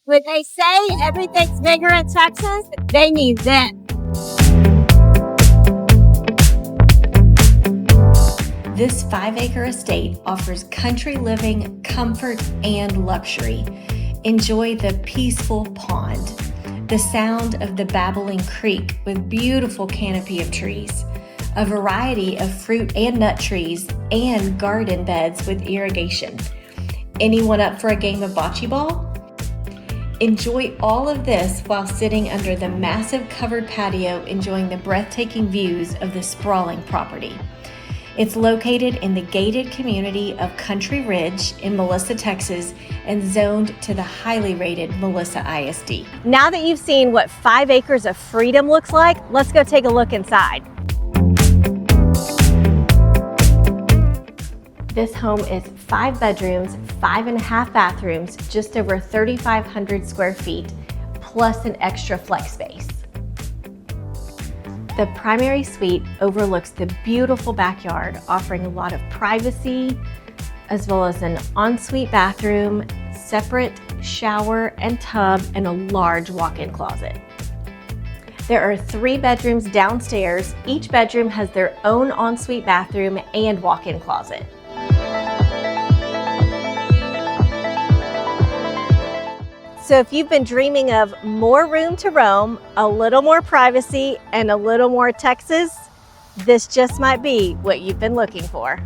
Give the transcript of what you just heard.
When they say everything's bigger in Texas, they mean that. This 5-acre estate offers country living, comfort, and luxury. Enjoy the peaceful pond, the sound of the babbling creek with beautiful canopy of trees, a variety of fruit and nut trees, and garden beds with irrigation. Anyone up for a game of bocce ball? Enjoy all of this while sitting under the massive covered patio, enjoying the breathtaking views of the sprawling property. It's located in the gated community of Trailridge in Melissa, Texas, and zoned to the highly rated Melissa ISD. Now that you've seen what 5 acres of freedom looks like, let's go take a look inside. This home is 5 bedrooms, 5.5 bathrooms, just over 3,500 square feet, plus an extra flex space. The primary suite overlooks the beautiful backyard, offering a lot of privacy, as well as an ensuite bathroom, separate shower and tub, and a large walk-in closet. There are 3 bedrooms downstairs. Each bedroom has their own ensuite bathroom and walk-in closet. So if you've been dreaming of more room to roam, a little more privacy, and a little more Texas, this just might be what you've been looking for.